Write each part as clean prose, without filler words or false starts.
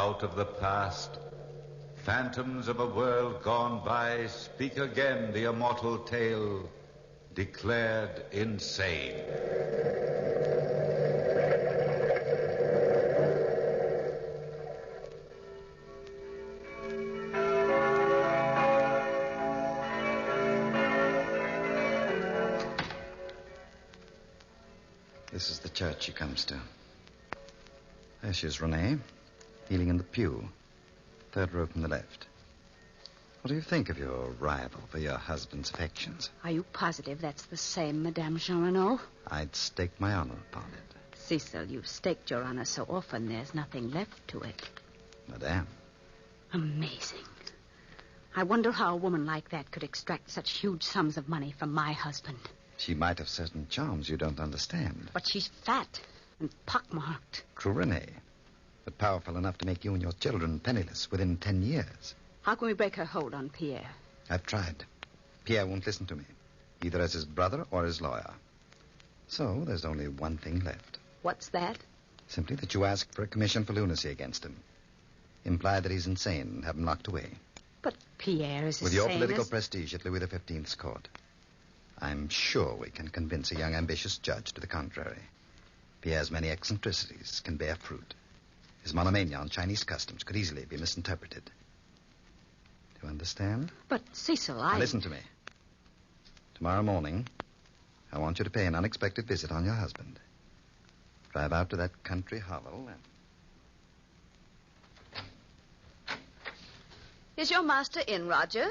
Out of the past, phantoms of a world gone by speak again the immortal tale, declared insane. This is the church she comes to. There she is, Renee, kneeling in the pew, third row from the left. What do you think of your rival for your husband's affections? Are you positive that's the same, Madame Jean Renaud? I'd stake my honor upon it. Cecil, you've staked your honor so often there's nothing left to it. Madame. Amazing. I wonder how a woman like that could extract such huge sums of money from my husband. She might have certain charms you don't understand. But she's fat and pockmarked. True, Renee. But powerful enough to make you and your children penniless within 10 years. How can we break her hold on Pierre? I've tried. Pierre won't listen to me, either as his brother or his lawyer. So there's only one thing left. What's that? Simply that you ask for a commission for lunacy against him. Imply that he's insane and have him locked away. But Pierre is as With your sane political as... prestige at Louis XV's court, I'm sure we can convince a young, ambitious judge to the contrary. Pierre's many eccentricities can bear fruit. His monomania on Chinese customs could easily be misinterpreted. Do you understand? But, Cecil, Now listen to me. Tomorrow morning, I want you to pay an unexpected visit on your husband. Drive out to that country hovel and... Is your master in, Roger?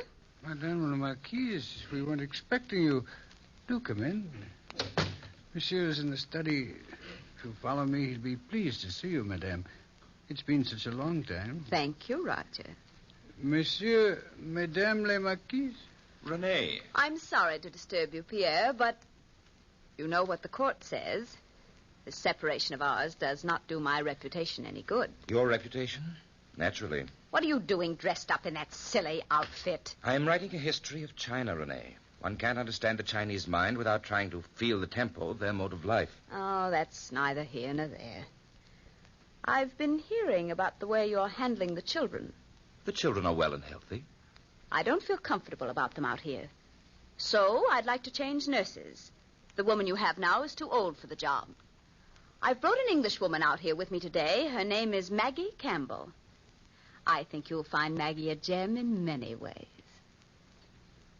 Madame la Marquise, we weren't expecting you. Do come in. Monsieur's in the study. If you follow me, he'd be pleased to see you, madame. It's been such a long time. Thank you, Roger. Monsieur, Madame la Marquise? Renee. I'm sorry to disturb you, Pierre, but you know what the court says. This separation of ours does not do my reputation any good. Your reputation? Naturally. What are you doing dressed up in that silly outfit? I am writing a history of China, Renee. One can't understand the Chinese mind without trying to feel the tempo of their mode of life. Oh, that's neither here nor there. I've been hearing about the way you're handling the children. The children are well and healthy. I don't feel comfortable about them out here. So I'd like to change nurses. The woman you have now is too old for the job. I've brought an Englishwoman out here with me today. Her name is Maggie Campbell. I think you'll find Maggie a gem in many ways.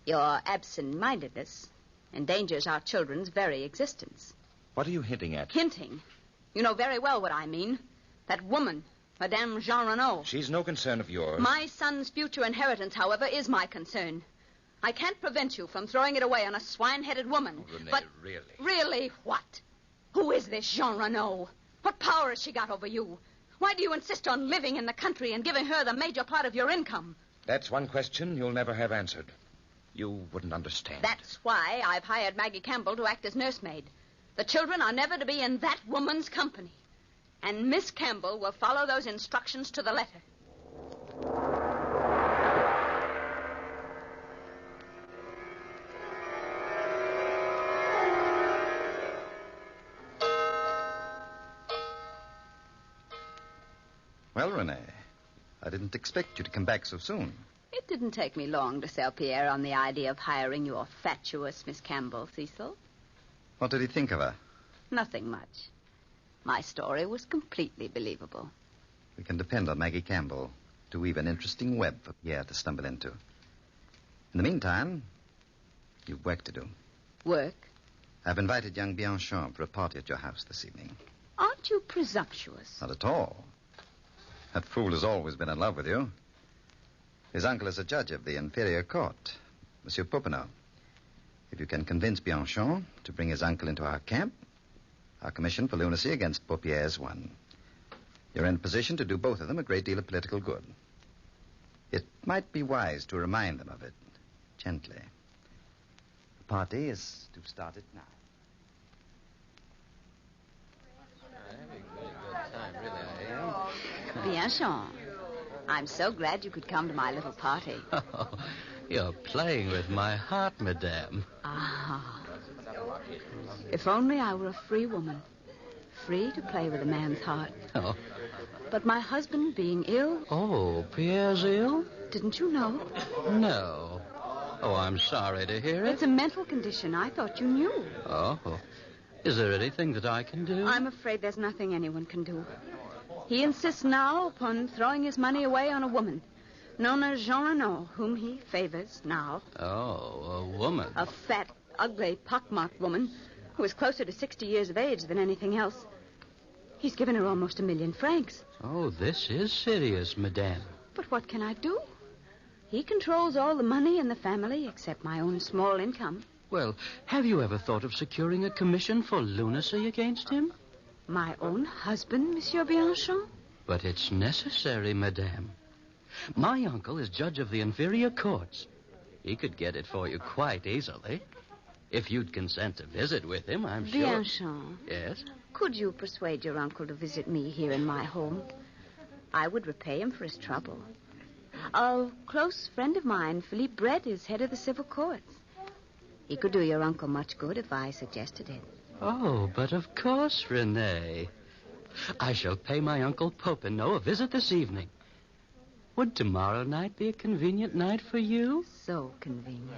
Your absent-mindedness endangers our children's very existence. What are you hinting at? Hinting? You know very well what I mean. That woman, Madame Jean Renaud. She's no concern of yours. My son's future inheritance, however, is my concern. I can't prevent you from throwing it away on a swine-headed woman. Oh, Renee, but really? Really what? Who is this Jean Renaud? What power has she got over you? Why do you insist on living in the country and giving her the major part of your income? That's one question you'll never have answered. You wouldn't understand. That's why I've hired Maggie Campbell to act as nursemaid. The children are never to be in that woman's company. And Miss Campbell will follow those instructions to the letter. Well, Renee, I didn't expect you to come back so soon. It didn't take me long to sell Pierre on the idea of hiring your fatuous Miss Campbell, Cecil. What did he think of her? Nothing much. My story was completely believable. We can depend on Maggie Campbell to weave an interesting web for Pierre to stumble into. In the meantime, you've work to do. Work? I've invited young Bianchon for a party at your house this evening. Aren't you presumptuous? Not at all. That fool has always been in love with you. His uncle is a judge of the inferior court, Monsieur Popinot. If you can convince Bianchon to bring his uncle into our camp, our commission for lunacy against Paupier is won. You're in a position to do both of them a great deal of political good. It might be wise to remind them of it, gently. The party is to start it now. Bianchon, I'm so glad you could come to my little party. Oh, you're playing with my heart, madame. Ah. If only I were a free woman. Free to play with a man's heart. Oh, But my husband being ill... Oh, Pierre's ill? Didn't you know? No. Oh, I'm sorry to hear it. It's a mental condition. I thought you knew. Oh. Is there anything that I can do? I'm afraid there's nothing anyone can do. He insists now upon throwing his money away on a woman, known as Jean Renaud, whom he favors now. Oh, a woman. A fat, ugly, pockmarked woman who is closer to 60 years of age than anything else. He's given her almost 1 million francs. Oh, this is serious, madame. But what can I do? He controls all the money in the family except my own small income. Well, have you ever thought of securing a commission for lunacy against him? My own husband, Monsieur Bianchon? But it's necessary, madame. My uncle is judge of the inferior courts. He could get it for you quite easily. If you'd consent to visit with him, I'm sure... Bianchon. Yes? Could you persuade your uncle to visit me here in my home? I would repay him for his trouble. A close friend of mine, Philippe Brett, is head of the civil courts. He could do your uncle much good if I suggested it. Oh, but of course, Renee. I shall pay my Uncle Popinot a visit this evening. Would tomorrow night be a convenient night for you? So convenient.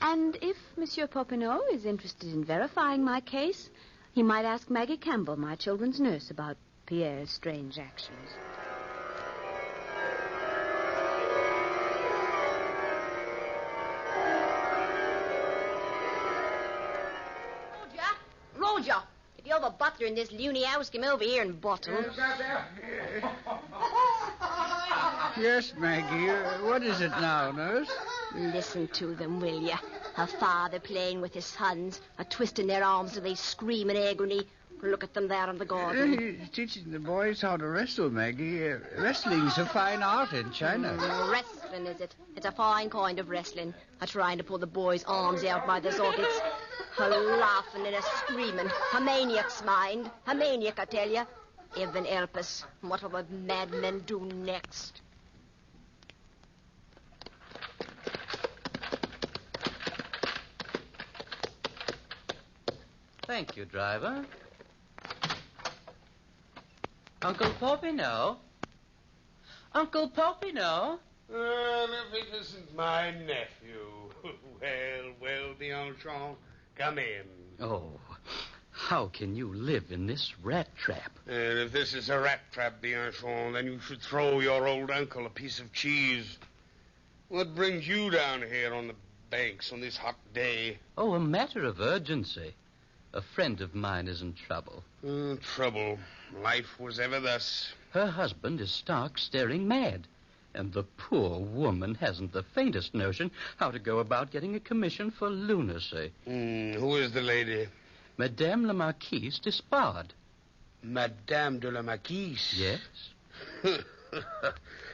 And if Monsieur Popinot is interested in verifying my case, he might ask Maggie Campbell, my children's nurse, about Pierre's strange actions. Roger, if you're the butler in this loony house, come over here and bottle. Yes, Maggie. What is it now, nurse? Listen to them, will you? A father playing with his sons, a twisting their arms till they scream in agony. Look at them there in the garden. He's teaching the boys how to wrestle, Maggie. Wrestling's a fine art in China. Wrestling, is it? It's a fine kind of wrestling. A trying to pull the boys' arms out by the sockets. A laughing and a screaming. A maniac's mind. A maniac, I tell you. Heaven help us. What will the madmen do next? Thank you, driver. Uncle Popinot? Uncle Popinot? Well, if it isn't my nephew. Well, Bianchon, come in. Oh, how can you live in this rat trap? And if this is a rat trap, Bianchon, then you should throw your old uncle a piece of cheese. What brings you down here on the banks on this hot day? Oh, a matter of urgency. A friend of mine is in trouble. Trouble. Life was ever thus. Her husband is stark staring mad. And the poor woman hasn't the faintest notion how to go about getting a commission for lunacy. Who is the lady? Madame la Marquise d'Espard. Madame de la Marquise? Yes.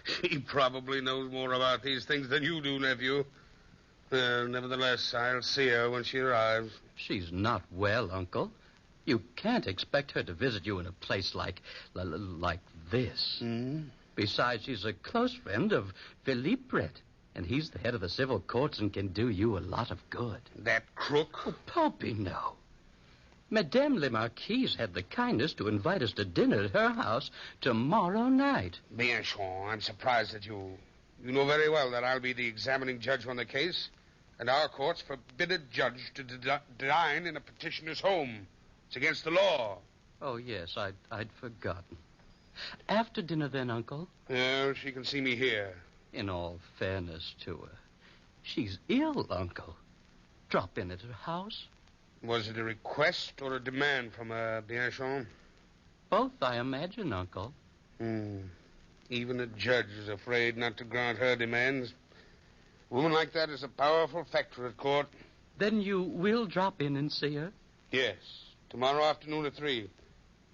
She probably knows more about these things than you do, nephew. Nevertheless, I'll see her when she arrives. She's not well, Uncle. You can't expect her to visit you in a place like this. Besides, she's a close friend of Philippe Brett, and he's the head of the civil courts and can do you a lot of good. That crook? Oh, Popinot. Madame la Marquise had the kindness to invite us to dinner at her house tomorrow night. Bianchon, I'm surprised at you. You know very well that I'll be the examining judge on the case, and our courts forbid a judge to dine in a petitioner's home. It's against the law. Oh, yes, I'd forgotten. After dinner, then, Uncle? Well, she can see me here. In all fairness to her, she's ill, Uncle. Drop in at her house. Was it a request or a demand from Bianchon? Both, I imagine, Uncle. Even a judge is afraid not to grant her demands. A woman like that is a powerful factor at court. Then you will drop in and see her? Yes, tomorrow afternoon at 3.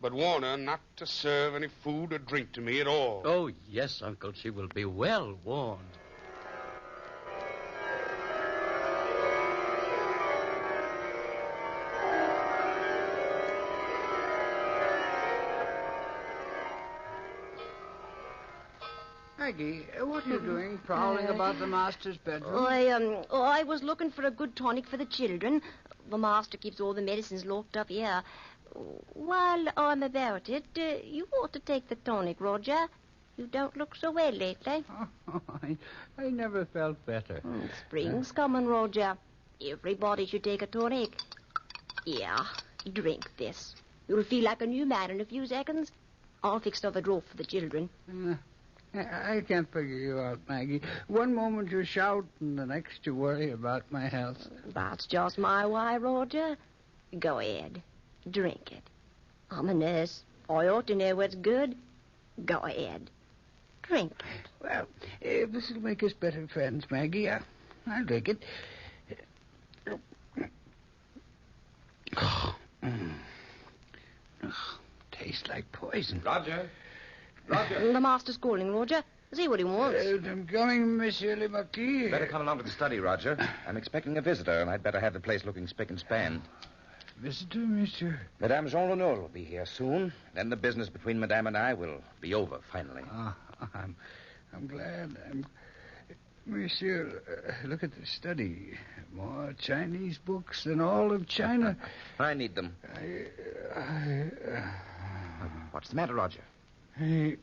But warn her not to serve any food or drink to me at all. Oh, yes, Uncle. She will be well warned. Maggie, what are you doing prowling about the master's bedroom? I was looking for a good tonic for the children. The master keeps all the medicines locked up here. while I'm about it, you ought to take the tonic, Roger. You don't look so well lately. Oh, I never felt better. Spring's coming, Roger. Everybody should take a tonic. Yeah, drink this. You'll feel like a new man in a few seconds. I'll fix another drawer for the children. I can't figure you out, Maggie. One moment you shout, and the next you worry about my health. That's just my way, Roger. Go ahead. Drink it. I'm a nurse. I ought to know what's good. Go ahead. Drink it. Well, this will make us better friends, Maggie. I'll drink it. Tastes like poison. Roger. The master's calling, Roger. See what he wants. I'm coming, Monsieur le Marquis. Better come along to the study, Roger. I'm expecting a visitor, and I'd better have the place looking spick and span. Visitor, monsieur? Madame Jean Renaud will be here soon. Then the business between Madame and I will be over, finally. I'm glad. Monsieur, look at the study. More Chinese books than all of China. I need them. What's the matter, Roger? I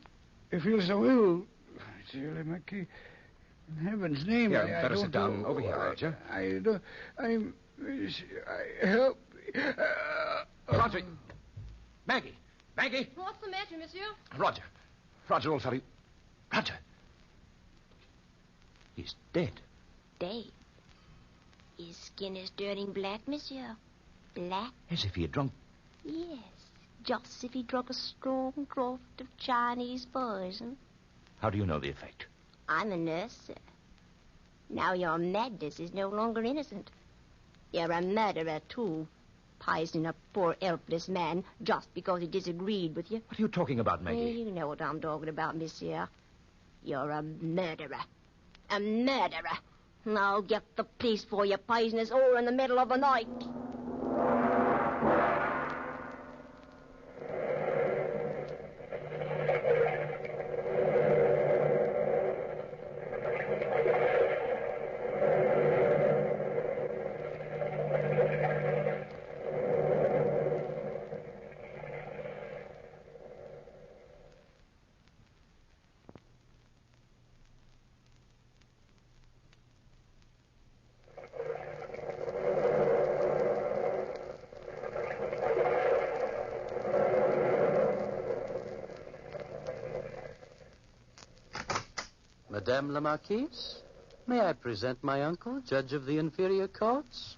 feel so ill, Monsieur le Marquis. In heaven's name, Here, I better don't sit down know. over here, Roger. Help. Roger. Maggie. What's the matter, monsieur? Roger, old fellow. Roger. He's dead. Dead. His skin is turning black, monsieur. Black? As if he had drunk. Yes. Just as if he drunk a strong draught of Chinese poison. How do you know the effect? I'm a nurse, sir. Now your madness is no longer innocent. You're a murderer, too. Poisoning a poor, helpless man just because he disagreed with you. What are you talking about, Maggie? You know what I'm talking about, monsieur. You're a murderer. A murderer. I'll get the police for you, poisonous all in the middle of the night. Madame la Marquise, may I present my uncle, judge of the inferior courts,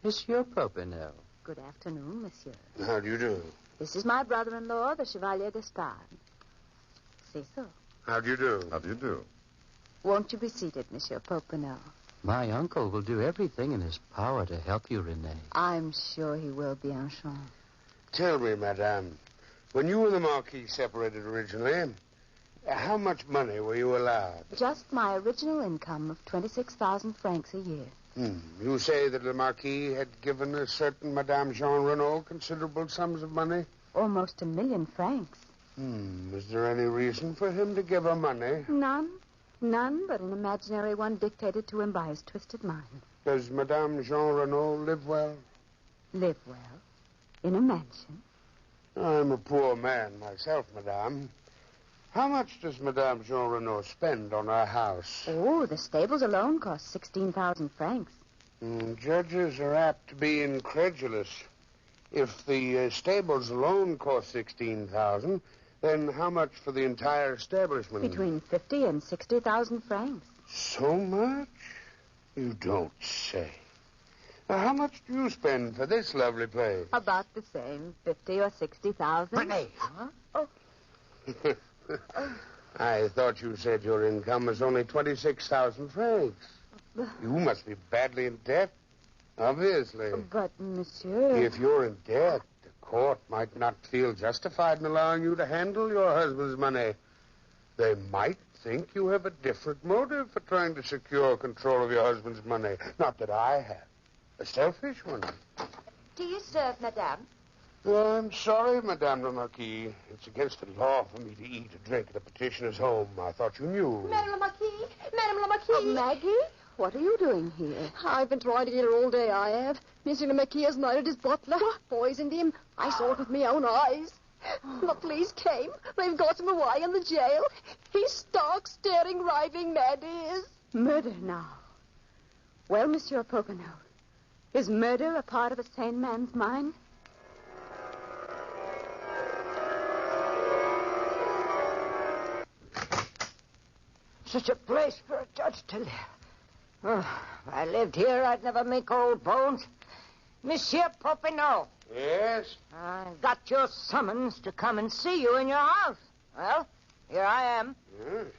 Monsieur Popinot. Good afternoon, monsieur. How do you do? This is my brother-in-law, the Chevalier d'Espargne. Say so. How do you do? How do you do? Won't you be seated, Monsieur Popinot? My uncle will do everything in his power to help you, Renee. I'm sure he will, Bianchon. Tell me, madame, when you and the Marquis separated originally, how much money were you allowed? Just my original income of 26,000 francs a year. You say that the Marquis had given a certain Madame Jean Renaud considerable sums of money? Almost 1,000,000 francs. Is there any reason for him to give her money? None. None but an imaginary one dictated to him by his twisted mind. Does Madame Jean Renaud live well? Live well. In a mansion. I'm a poor man myself, madame. How much does Madame Jean Renaud spend on her house? Oh, the stables alone cost 16,000 francs. Judges are apt to be incredulous. If the stables alone cost 16,000, then how much for the entire establishment? Between 50 and 60,000 francs. So much? You don't say. Now, how much do you spend for this lovely place? About the same, 50 or 60,000. Renee! Huh? Oh, I thought you said your income was only 26,000 francs. You must be badly in debt, obviously. but, monsieur... If you're in debt, the court might not feel justified in allowing you to handle your husband's money. They might think you have a different motive for trying to secure control of your husband's money. Not that I have. A selfish one. Do you serve, madame? Oh, I'm sorry, Madame la Marquise. It's against the law for me to eat or drink at a petitioner's home. I thought you knew. Madame la Marquise! Madame la Marquise! Maggie? What are you doing here? I've been trying to get her all day, I have. Monsieur le Marquis has murdered his butler. Poisoned him. I saw it with my own eyes. The police came. They've got him away in the jail. He's stark, staring, raving mad, he is. Murder now. Well, Monsieur Popinot, is murder a part of a sane man's mind? Such a place for a judge to live. Oh, if I lived here, I'd never make old bones. Monsieur Popinot. Yes? I got your summons to come and see you in your house. Well, here I am.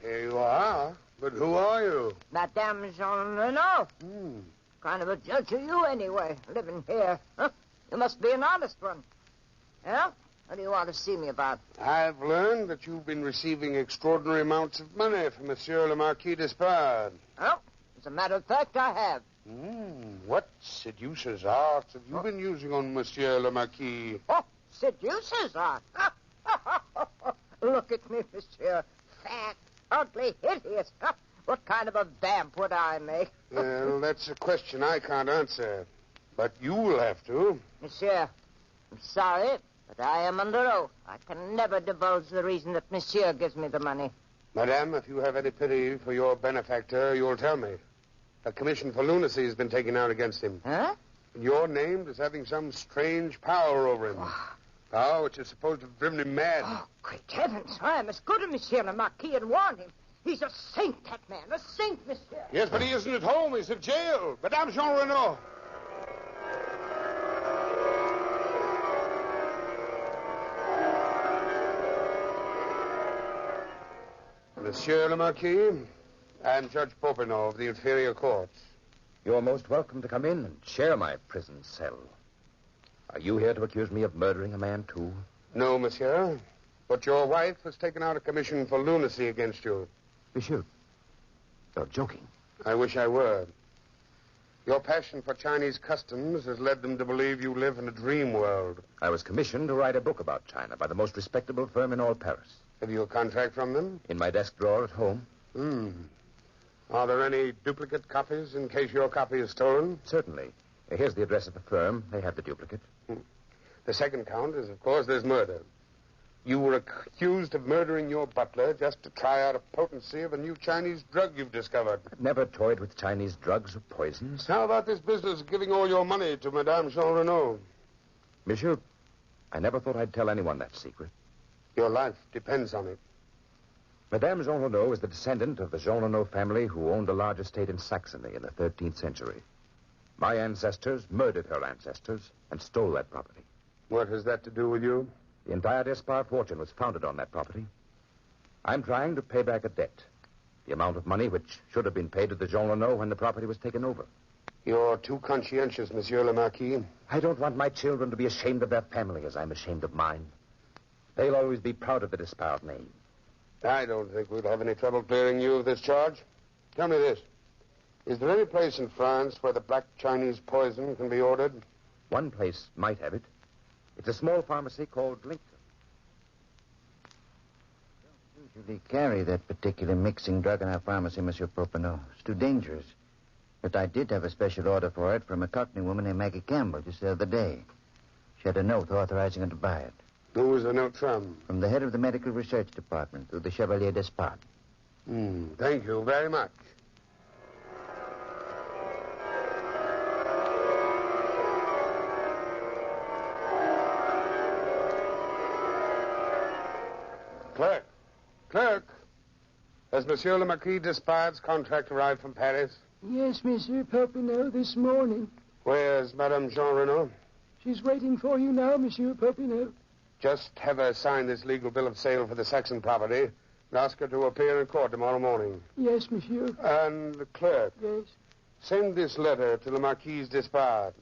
Here you are. But who are you? Madame Jean Renaud. Kind of a judge are you, anyway, living here? Huh? You must be an honest one. Well, what do you want to see me about? I've learned that you've been receiving extraordinary amounts of money from Monsieur le Marquis d'Espard. Well, as a matter of fact, I have. What seducer's arts have you been using on Monsieur le Marquis? Oh, seducer's art. Look at me, monsieur. Fat, ugly, hideous. What kind of a vamp would I make? Well, that's a question I can't answer. But you will have to. Monsieur, I'm sorry, but I am under oath. I can never divulge the reason that monsieur gives me the money. Madame, if you have any pity for your benefactor, you'll tell me. A commission for lunacy has been taken out against him. Huh? And you're named as having some strange power over him. Power which is supposed to have driven him mad. Oh, great heavens. I must go to Monsieur le Marquis and warn him. He's a saint, that man. A saint, monsieur. Yes, but he isn't at home. He's at jail. Madame Jean Renaud. Monsieur le Marquis, I'm Judge Popinot of the inferior courts. You're most welcome to come in and share my prison cell. Are you here to accuse me of murdering a man, too? No, monsieur. But your wife has taken out a commission for lunacy against you. Monsieur, you're joking. I wish I were. Your passion for Chinese customs has led them to believe you live in a dream world. I was commissioned to write a book about China by the most respectable firm in all Paris. Have you a contract from them? In my desk drawer at home. Are there any duplicate copies in case your copy is stolen? Certainly. Here's the address of the firm. They have the duplicate. The second count is, of course, there's murder. You were accused of murdering your butler just to try out a potency of a new Chinese drug you've discovered. I've never toyed with Chinese drugs or poisons. How about this business of giving all your money to Madame Jean Renaud? Monsieur, I never thought I'd tell anyone that secret. Your life depends on it. Madame Jean Renaud is the descendant of the Jean Renaud family who owned a large estate in Saxony in the 13th century. My ancestors murdered her ancestors and stole that property. What has that to do with you? The entire Despard fortune was founded on that property. I'm trying to pay back a debt. The amount of money which should have been paid to the Jean Renaud when the property was taken over. You're too conscientious, Monsieur le Marquis. I don't want my children to be ashamed of their family as I'm ashamed of mine. They'll always be proud of the Despard name. I don't think we'll have any trouble clearing you of this charge. Tell me this. Is there any place in France where the black Chinese poison can be ordered? One place might have it. It's a small pharmacy called Lincoln. Don't usually carry that particular mixing drug in our pharmacy, Monsieur Popinot. It's too dangerous. But I did have a special order for it from a Cockney woman named Maggie Campbell just the other day. She had a note authorizing her to buy it. Who was the note from? From the head of the medical research department through the Chevalier Despard. Thank you very much. Clerk, has Monsieur le Marquis d'Espard's contract arrived from Paris? Yes, Monsieur Popinot, this morning. Where's Madame Jean Renaud? She's waiting for you now, Monsieur Popinot. Just have her sign this legal bill of sale for the Saxon property and ask her to appear in court tomorrow morning. Yes, Monsieur. And the clerk. Yes. Send this letter to the Marquise d'Espard.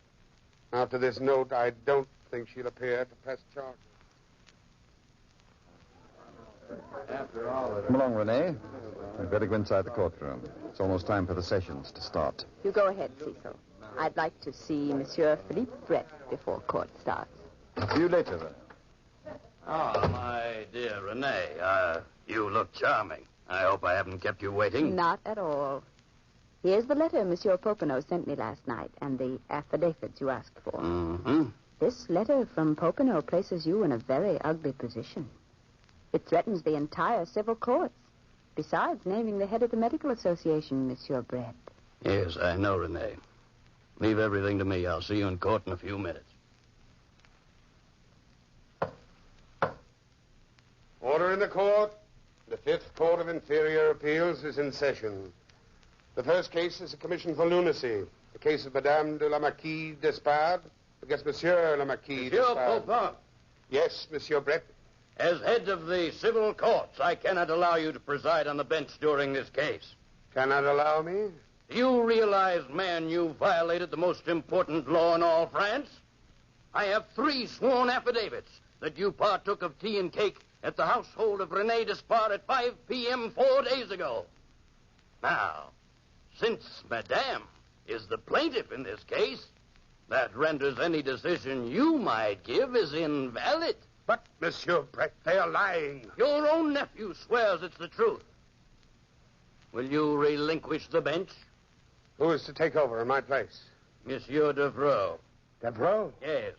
After this note, I don't think she'll appear to press charges. Come along, Renee. We'd better go inside the courtroom. It's almost time for the sessions to start. You go ahead, Cecil. I'd like to see Monsieur Philippe Brett before court starts. See you later, then. Oh, my dear Renee, you look charming. I hope I haven't kept you waiting. Not at all. Here's the letter Monsieur Popinot sent me last night and the affidavits you asked for. Mm-hmm. This letter from Popinot places you in a very ugly position. It threatens the entire civil courts, besides naming the head of the medical association, Monsieur Brett. Yes, I know, Renee. Leave everything to me. I'll see you in court in a few minutes. Order in the court. The Fifth Court of Inferior Appeals is in session. The first case is a commission for lunacy. The case of Madame de la Marquise d'Espard against Monsieur la Marquise d'Espard. Popin, Yes, Monsieur Brett. as head of the civil courts, I cannot allow you to preside on the bench during this case. Cannot allow me? Do you realize, man, you violated the most important law in all France? I have 3 sworn affidavits that you partook of tea and cake at the household of Rene Despard at 5 p.m. 4 days ago. Now, since Madame is the plaintiff in this case, that renders any decision you might give as invalid. But, Monsieur Brett, they are lying. Your own nephew swears it's the truth. Will you relinquish the bench? Who is to take over in my place? Monsieur Devereux. Devereux? Yes.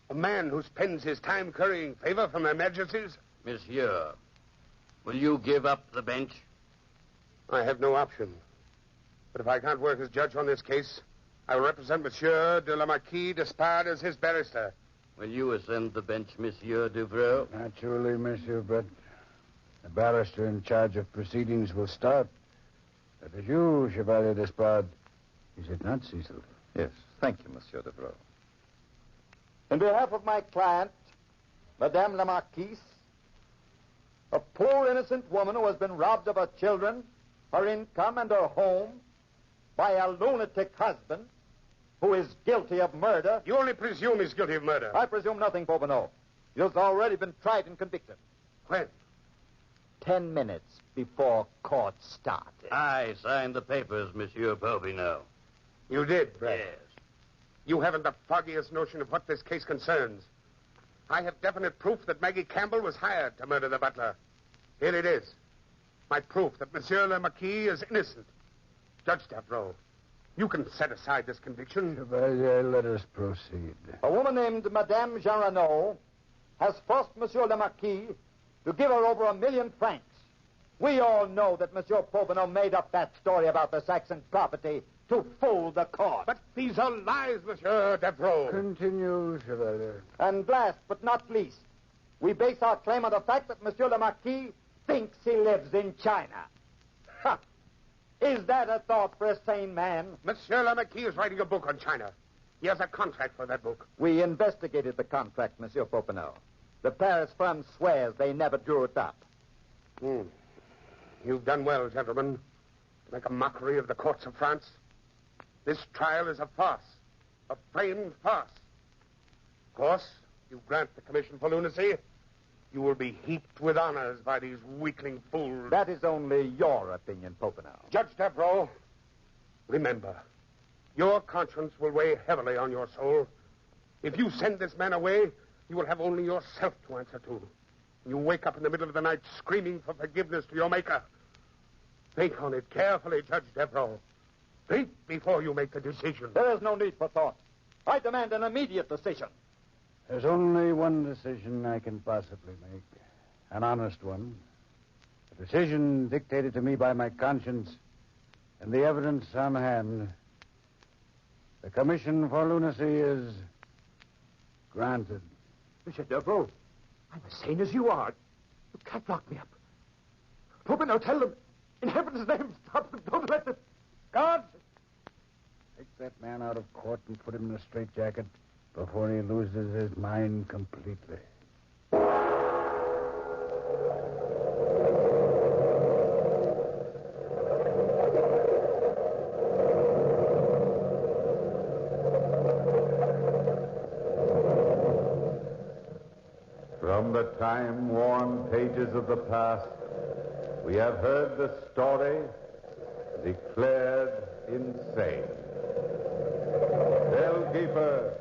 A man who spends his time currying favor from Her Majesty's? Monsieur, will you give up the bench? I have no option. But if I can't work as judge on this case, I will represent Monsieur de la Marquise d'Espard as his barrister. Will you ascend the bench, Monsieur Devereux? Naturally, Monsieur Brett. The barrister in charge of proceedings will start. That is you, Chevalier d'Espard. Is it not, Cecil? Yes, thank you, Monsieur Devereux. In behalf of my client, Madame la Marquise, a poor innocent woman who has been robbed of her children, her income, and her home by a lunatic husband who is guilty of murder. You only presume he's guilty of murder. I presume nothing, Popinot. He has already been tried and convicted. When? 10 minutes before court started. I signed the papers, Monsieur Popinot. You did, Brett. Yes. You haven't the foggiest notion of what this case concerns. I have definite proof that Maggie Campbell was hired to murder the butler. Here it is. My proof that Monsieur le Marquis is innocent. Judge Devereux, you can set aside this conviction. Chevalier, let us proceed. A woman named Madame Jean Renaud has forced Monsieur le Marquis to give her over 1 million francs. We all know that Monsieur Popinot made up that story about the Saxon property to fool the court. But these are lies, Monsieur Devereux. Continue, Chevalier. And last but not least, we base our claim on the fact that Monsieur le Marquis thinks he lives in China. Ha! Is that a thought for a sane man? Monsieur le Marquis is writing a book on China. He has a contract for that book. We investigated the contract, Monsieur Popinot. The Paris firm swears they never drew it up. You've done well, gentlemen, to make a mockery of the courts of France. This trial is a farce, a plain farce. Of course, you grant the commission for lunacy, you will be heaped with honors by these weakling fools. That is only your opinion, Popinot. Judge Devereux, remember, your conscience will weigh heavily on your soul. If you send this man away, you will have only yourself to answer to. You wake up in the middle of the night screaming for forgiveness to your maker. Think on it carefully, Judge Devereux. Think before you make the decision. There is no need for thought. I demand an immediate decision. There's only one decision I can possibly make. An honest one. A decision dictated to me by my conscience and the evidence on hand. The commission for lunacy is granted. Monsieur Devereux, I'm as sane as you are. You can't lock me up. Popinot, tell them. In heaven's name, stop them. Don't let them. God! Take that man out of court and put him in a straitjacket before he loses his mind completely. From the time-worn pages of the past, we have heard the story declared insane. Bellkeeper,